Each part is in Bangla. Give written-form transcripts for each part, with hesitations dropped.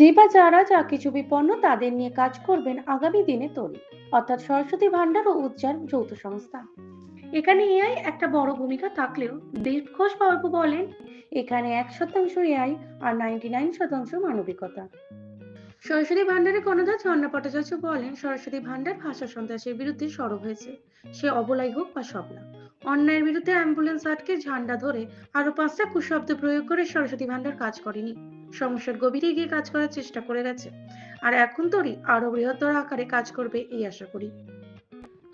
যে বা যারা যা কিছু বিপন্ন তাদের নিয়ে কাজ করবেন আগামী দিনে তৈরি, অর্থাৎ সরস্বতী ভান্ডার ও উজ্জ্বল যৌথ সংস্থা। এখানে এআই একটা বড় ভূমিকা থাকলেও দীপ ঘোষ বাবু বলেন, এখানে 1% এআই আর 99% মানবিকতা। সরস্বতী ভান্ডারের কর্ণধার ঝর্ণা ভট্টাচার্য বলেন, সরস্বতী ভান্ডার ভাষা সন্ত্রাসের বিরুদ্ধে সরব হয়েছে। সে অবলাই হোক বা সবলা, অন্যায়ের বিরুদ্ধে অ্যাম্বুলেন্স আটকে ঝান্ডা ধরে আরো 5টা কুশব্দ প্রয়োগ করে সরস্বতী ভান্ডার কাজ করেনি, সমস্যার গভীরে গিয়ে কাজ করার চেষ্টা করে গেছে। আর এখন তরি আরো বৃহত্তর আকারে কাজ করবে এই আশা করি।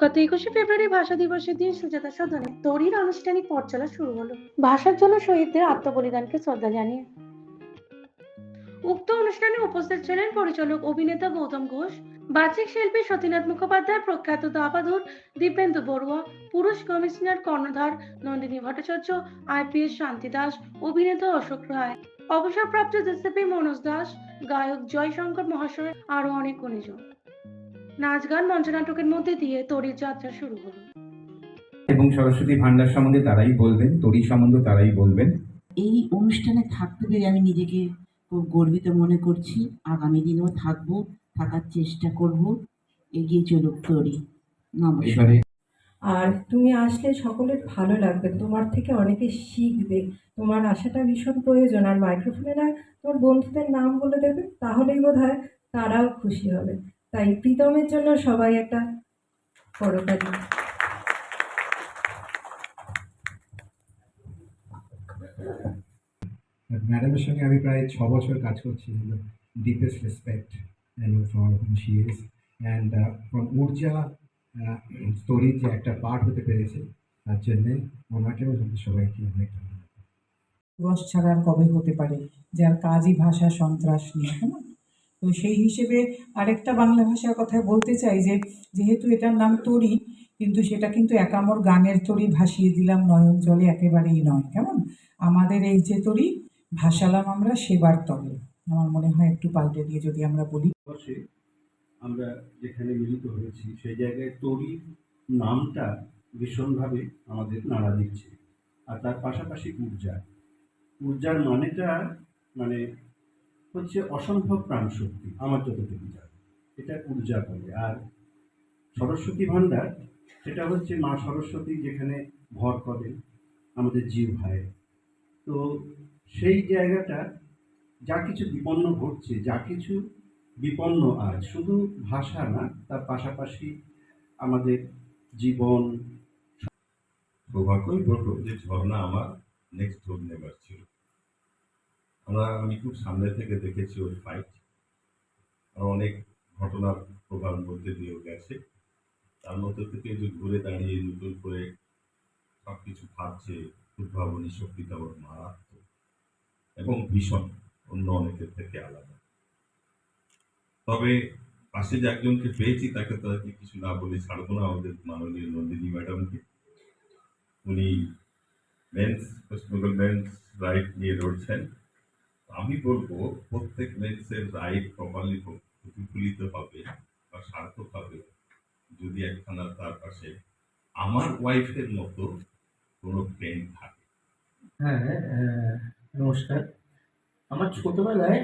গত 21শে ফেব্রুয়ারি ভাষা দিবসের দিন সুজাতা সদনে তরির আনুষ্ঠানিক পথ চলা শুরু হলো, ভাষার জন্য শহীদদের আত্মবলিদানকে শ্রদ্ধা জানিয়ে। উক্ত অনুষ্ঠানে উপস্থিত ছিলেন পরিচালক অভিনেতা গৌতম ঘোষ, বাচিক শিল্পী সতীনাথ মুখোপাধ্যায়, প্রখ্যাত দাবাধর দীপেন্দু বড়ুয়া, পুরুষ কমিশনার কর্ণধার নন্দিনী ভট্টাচার্য, আইপিএস শান্তি দাস, অভিনেতা অশোক রায়, অবসরপ্রাপ্ত ডিসিপি মনোজ দাস, গায়ক জয়শঙ্কর মহাশয়, আরো অনেক গুণীজন। নাচ গান মঞ্চনাটকের মধ্যে দিয়ে তরির যাত্রা শুরু হলো। এবং সরস্বতী ভান্ডার সম্বন্ধে তারাই বলবেন, তরি সম্বন্ধে তারাই বলবেন। এই অনুষ্ঠানে থাকতে পেরে আমি নিজেকে খুব গর্বিত মনে করছি। আগামী দিনেও থাকবো, থাকার চেষ্টা করব। এগিয়ে চলুক তরি। নমস্কার। আর তুমি আসলে সকলের ভালো লাগবে, তোমার থেকে অনেকে শিখবে। তোমার আসাটা ভীষণ প্রয়োজন। আর মাইক্রোফোনে না তোমার বন্ধুদের নাম বলে দেবে, তাহলেই বোধহয় তারাও খুশি হবে। তাই প্রীতমের জন্য সবাই একটা করতালি। ম্যাডামের সঙ্গে আমি প্রায় 6 বছর কাজ করছি। Deepest respect for whom she is, and from Urja স্টোরির যে একটা পার্ট হতে পেরেছে তার জন্যে ওনাকেও সবাইকে অনেক ধন্যবাদ। দিবস ছাড়া আর কবে হতে পারে, যার কাজই ভাষা সন্ত্রাস নিয়ে, তাই না? তো সেই হিসেবে আরেকটা বাংলা ভাষার কথা বলতে চাই যে যেহেতু এটার নাম তরি, কিন্তু সেটা কিন্তু একামর গানের তরি ভাসিয়ে দিলাম নয়ন জলে একেবারেই নয়। কেমন আমাদের এই যে তরি ভাসালাম আমরা সেবার তলে, আমার মনে হয় একটু পাল্টে দিয়ে যদি আমরা বলি। আমরা যেখানে মিলিত হয়েছি সেই জায়গায় তরি নামটা ভীষণভাবে আমাদের নাড়া দিচ্ছে। আর তার পাশাপাশি ঊর্জার মানেটা মানে হচ্ছে অসম্ভব প্রাণশক্তি, আমার যতটুকু জানি এটা ঊর্জা বলে। আর সরস্বতী ভান্ডার সেটা হচ্ছে মা সরস্বতী যেখানে ভর করেন আমাদের জীব ভাই। তো সেই জায়গাটা যা কিছু বিপন্ন ঘটছে, যা কিছু বিপন্ন আজ শুধু ভাষা না, তার পাশাপাশি আমাদের জীবন। সৌভাগ্যই বলবো যে ঝর্ণা আমার নেক্সট ডোর নেবার ছিল। আমি খুব সামনে থেকে দেখেছি ওই ফাইট, আর অনেক ঘটনার প্রভাব মধ্যে দিয়েও গেছে। তার মধ্যে থেকে যে ঘুরে দাঁড়িয়ে নতুন করে সব কিছু ভাবছে, উদ্ভাবনী শক্তিটা ওর মারাত্মক এবং ভীষণ অন্য অনেকের থেকে আলাদা। তবে পাশে যে একজনকে পেয়েছি তাকে তো আর কিছু না বলে ছাড়বো না, আমাদের মাননীয় নন্দিনী ম্যাডামকে। উনি men's West Bengal men's right নিয়ে লড়ছেন। আমি বলবো প্রত্যেক মেন্সের রাইট প্রপারলি প্রতিফলিত হবে বা সার্থক হবে যদি একখানা তার পাশে আমার ওয়াইফের মতো কোনো ফ্রেন্ড থাকে। হ্যাঁ, নমস্কার। আমার ছোটবেলায়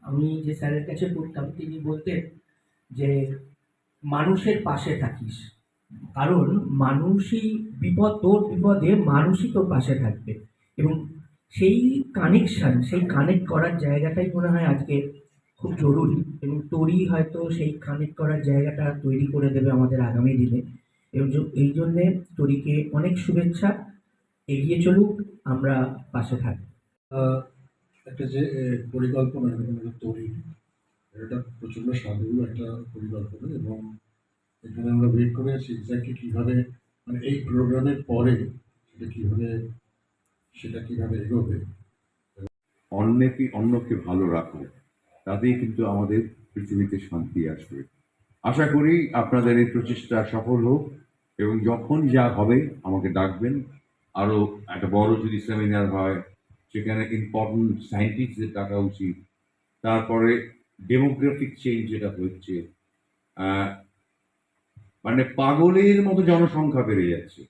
আমি যে স্যারের কাছে পড়তাম তিনি বলতেন যে মানুষের পাশে থাকিস, কারণ মানুষই তোর বিপদে মানুষই তোর পাশে থাকবে। এবং সেই কানেকশান, সেই কানেক্ট করার জায়গাটাই মনে হয় আজকে খুব জরুরি, এবং তোরই হয়তো সেই কানেক্ট করার জায়গাটা তৈরি করে দেবে আমাদের আগামী দিনে। এবং এই জন্যে তোরিকে অনেক শুভেচ্ছা, এগিয়ে চলুক, আমরা পাশে থাকি। একটা যে পরিকল্পনা তৈরি, এটা প্রচণ্ড সাধু একটা পরিকল্পনা, এবং এখানে আমরা ওয়েট করে আছি এক্স্যাক্টলি কীভাবে মানে এই প্রোগ্রামের পরে সেটা কীভাবে এগোবে। অন্যকে ভালো রাখো, তাতেই কিন্তু আমাদের পৃথিবীতে শান্তি আসবে। আশা করি আপনাদের এই প্রচেষ্টা সফল হোক, এবং যখন যা হবে আমাকে ডাকবেন। আরও একটা বড় যদি সেমিনার হয় সেখানে ইম্পর্টেন্ট সায়েন্টিস্টদের ডাকা উচিত। তারপরে ডেমোগ্রাফিক চেঞ্জ যেটা হচ্ছে, মানে পাগলের মতো জনসংখ্যা বেড়ে যাচ্ছে।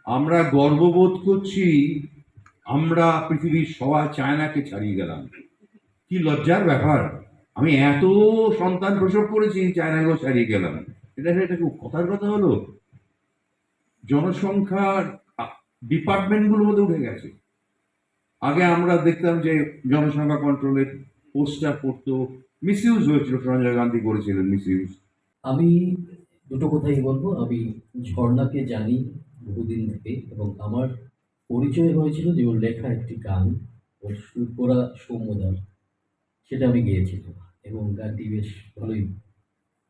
আমরা গর্ববোধ করছি আমরা পৃথিবীর সবাই চায়নাকে ছাড়িয়ে গেলাম, কি লজ্জার ব্যাপার। আমি এত সন্তান প্রসব করেছি, চায়না গো ছাড়িয়ে গেলাম। এটা খুব কথার কথা হলো। জনসংখ্যার ডিপার্টমেন্টগুলোর মধ্যে উঠে গেছে। আগে আমরা দেখতাম যে জনসংখ্যা কন্ট্রোলের পোস্টার পড়তো, মিসইউজ হয়েছিল, সঞ্জয় গান্ধী করেছিলেন মিসইউজ। আমি দুটো কথাই বলবো। আমি ঝর্ণাকে জানি বহুদিন থেকে, এবং আমার পরিচয় হয়েছিল যে ওর লেখা একটি গান, ওর সুর করা সৌম্যদার, সেটা আমি গেয়েছিলাম, এবং গানটি বেশ ভালোই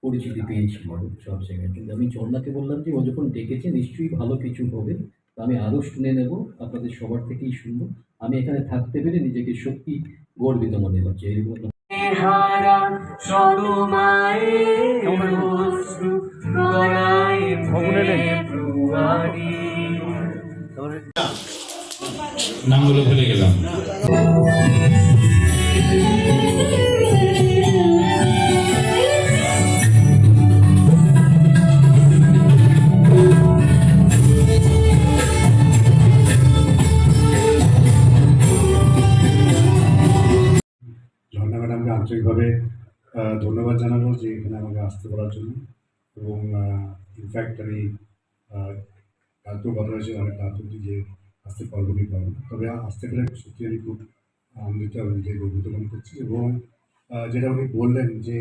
পরিচিতি পেয়েছিল সব জায়গায়। কিন্তু আমি ঝর্ণাকে বললাম যে ও যখন ডেকেছে নিশ্চয়ই ভালো কিছু হবে, তো আমি আরও শুনে নেব, আপনাদের সবার থেকেই শুনবো। আমি এখানে থাকতে পেরে নিজেকে সত্যি গর্বিত মনে হচ্ছে। এরকম নামগুলো ভুলে গেলাম। ঝর্ণা ম্যাডামকে আন্তরিকভাবে ধন্যবাদ জানাবো যে এখানে আমাকে আসতে বলার জন্য। এবং ইনফ্যাক্ট আমি কালকেও কথা হয়েছে অনেক রাত অব্দি যে আসতে পারবো কি পারবো না, তবে আসতে পেরে সত্যি আমি খুব আনন্দিত এবং নিজেকে গর্বিত মনে করছি। এবং যেটা উনি বললেন যে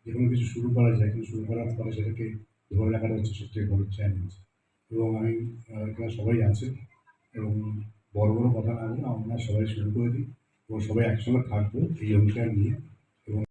যে কোনো কিছু শুরু করা যায়, কিন্তু শুরু করার পরে সেটাকে ধরে রাখাটা হচ্ছে সত্যি বড় চ্যালেঞ্জ। এবং আমি এখানে সবাই আছে, এবং বড় বড় কথা না বলে আমরা সবাই শুরু করে দিই এবং সবাই একসঙ্গে থাকবো এই অঙ্গীকার নিয়ে।